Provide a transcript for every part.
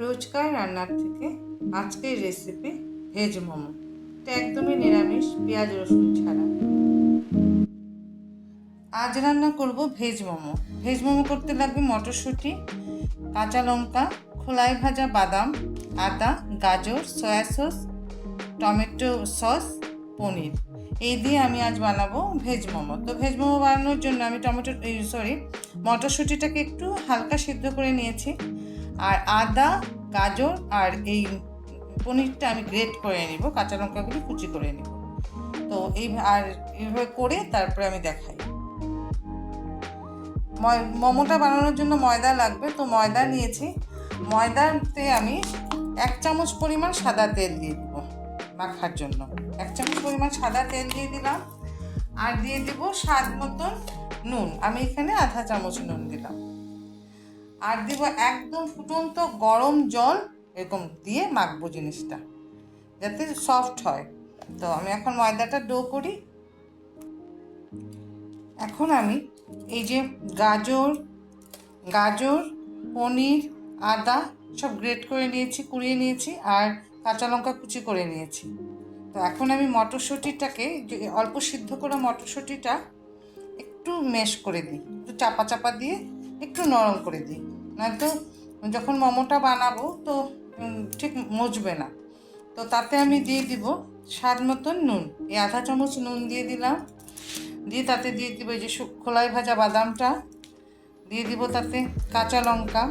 রোজকার রান্নার থেকে আজকের রেসিপি ভেজ মোমো। এটা একদমই নিরামিষ, পেঁয়াজ রসুন ছাড়া। আজ রান্না করব ভেজ মোমো। ভেজ মোমো করতে লাগবে মটরশুঁটি, কাঁচা লঙ্কা, খোলায় ভাজা বাদাম, আদা, গাজর, সয়া সস, টমেটো সস, পনির। এই দিয়ে আমি আজ বানাবো ভেজ মোমো। তো ভেজ মোমো বানানোর জন্য আমি মটরশুঁটিটাকে একটু হালকা সিদ্ধ করে নিয়েছি, আর আদা, গাজর আর এই পনিরটা আমি গ্রেট করে নিব, কাঁচা লঙ্কাগুলি কুচি করে নিব। তো এইভাবে করে তারপরে আমি দেখাই। মোমোটা বানানোর জন্য ময়দা লাগবে, তো ময়দা নিয়েছি। ময়দাতে আমি 1 চামচ পরিমাণ সাদা তেল দিয়ে দিব মাখার জন্য। 1 চামচ পরিমাণ সাদা তেল দিয়ে দিলাম, আর দিয়ে দিব স্বাদ মতন নুন। আমি এখানে আধা চামচ নুন দিলাম, আর দিব একদম ফুটন্ত গরম জল। এরকম দিয়ে মাখবো জিনিসটা যাতে সফট হয়। তো আমি এখন ময়দাটা ডো করি। এখন আমি এই যে গাজর, পনির, আদা সব গ্রেট করে নিয়েছি, কুড়িয়ে নিয়েছি, আর কাঁচা লঙ্কা কুচি করে নিয়েছি। তো এখন আমি মটরশুঁটিটাকে, অল্প সিদ্ধ করা মটরশুঁটিটা একটু ম্যাশ করে দিই, একটু চাপা দিয়ে একটু নরম করে দিই, নয়তো যখন মোমোটা বানাবো তো ঠিক মজবে না। তো তাতে আমি দিয়ে দিব স্বাদ মতন নুন। এই আধা চামচ নুন দিয়ে দিলাম, দিয়ে তাতে দিয়ে দিব এই যে খোলায় ভাজা বাদামটা, দিয়ে দিব তাতে কাঁচা লঙ্কা,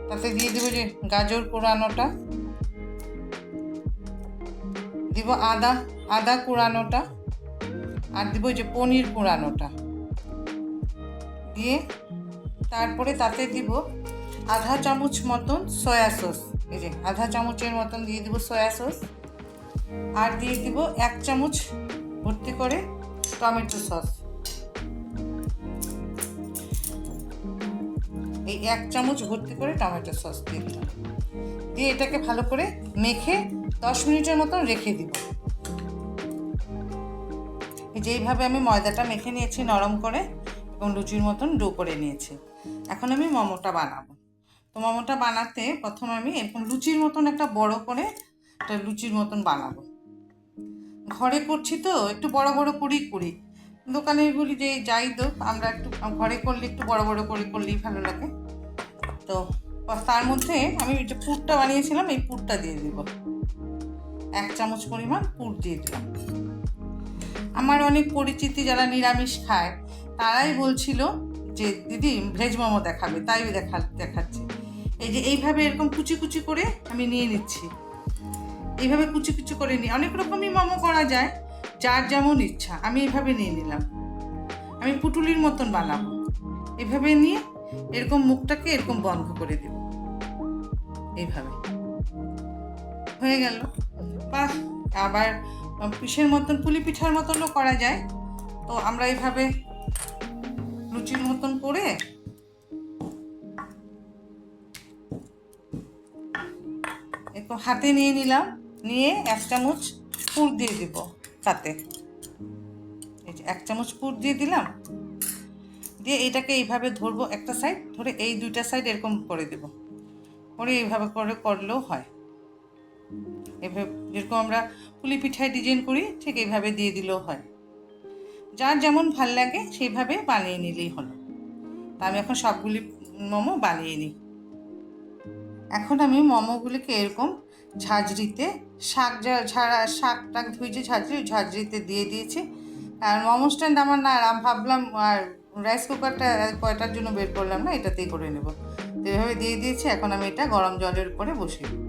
তাতে দিয়ে দিব যে গাজর কুড়ানোটা, দিব আদা কুড়ানোটা, আর দিব যে পনির কুড়ানোটা দিয়ে তারপরে তাতে দিব আধা চামচ মতন সয়া সস। এই যে আধা চামচের মতন দিয়ে দিব সয়া সস, আর দিয়ে দিব 1 চামচ ভর্তি করে টমেটো সস। এই 1 চামচ ভর্তি করে টমেটো সস দিয়ে দিলাম, দিয়ে এটাকে ভালো করে মেখে 10 মিনিটের মতন রেখে দিব। এই যে এইভাবে আমি ময়দাটা মেখে নিয়েছি নরম করে, এবং লুচির মতন ডো করে নিয়েছি। এখন আমি মোমোটা বানাবো। তো মোমোটা বানাতে প্রথমে আমি এরকম লুচির মতন একটা বড় করে একটা লুচির মতন বানাবো। ঘরে করছি তো একটু বড় করি। দোকানে এগুলি যে যাই দোক, আমরা একটু ঘরে করলে একটু বড় করে করলেই ভালো লাগে। তো তার মধ্যে আমি যে পুরটা বানিয়েছিলাম, এই পুরটা দিয়ে দিব। 1 চামচ পরিমাণ পুর দিয়ে দিলাম। আমার অনেক পরিচিতি যারা নিরামিষ খায় তারাই বলছিল যে দিদি ভেজ মোমো দেখাবে, তাই দেখাচ্ছি। এই যে এইভাবে এরকম কুচি করে আমি নিয়ে নিচ্ছি। এইভাবে কুচি করে নিই। অনেক রকমই মোমো করা যায়, যার যেমন ইচ্ছা। আমি এইভাবে নিয়ে নিলাম। আমি পুটুলির মতন বানাবো। এভাবে নিয়ে এরকম মুখটাকে এরকম বন্ধ করে দেব। এইভাবে হয়ে গেল। বা আবার পিঠের মতন, পুলি পিঠার মতনও করা যায়। তো আমরা এইভাবে লুচির মতন করে একটু হাতে নিয়ে নিলাম, নিয়ে 1 চামচ পুর দিয়ে দিব তাতে। এই যে 1 চামচ পুর দিয়ে দিলাম, দিয়ে এইটাকে এইভাবে ধরবো, একটা সাইড ধরে এই 2টা সাইড এরকম করে দেব, করে এইভাবে করে করলেও হয়। এভাবে যেরকম আমরা পুলি পিঠায় ডিজাইন করি ঠিক এইভাবে দিয়ে দিলেও হয়। যার যেমন ভাল লাগে সেইভাবে বানিয়ে নিলেই হলো। তা আমি এখন সবগুলি মোমো বানিয়ে নিই। এখন আমি মোমোগুলিকে এরকম ঝাঁঝরিতে শাক ধুই যে ঝাঁঝরিতে দিয়ে দিয়েছি। আর মোমো স্ট্যান্ড আমার না, আমি ভাবলাম আর রাইস কুকারটা কয়টার জন্য বের করলাম না, এটাতেই করে নেব। তো এভাবে দিয়ে দিয়েছি। এখন আমি এটা গরম জলের উপরে বসিয়ে দেব।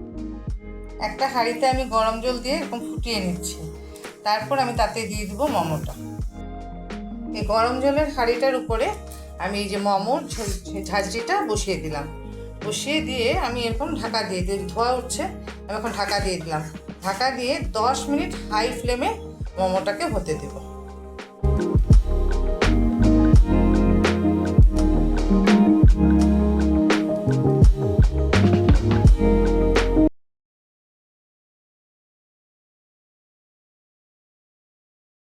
একটা হাঁড়িতে আমি গরম জল দিয়ে এরকম ফুটিয়ে নিচ্ছি। তারপর আমি তাতে দিয়ে দেবো মোমোটা। এই গরম জলের হাঁড়িটার উপরে আমি এই যে মোমোর ঝাঁঝরিটা বসিয়ে দিলাম। বসিয়ে দিয়ে আমি এরকম ঢাকা দিয়ে ধোয়া উঠছে, আমি এখন ঢাকা দিয়ে দিলাম। ঢাকা দিয়ে 10 মিনিট হাই ফ্লেমে মোমোটাকে হতে দেবো।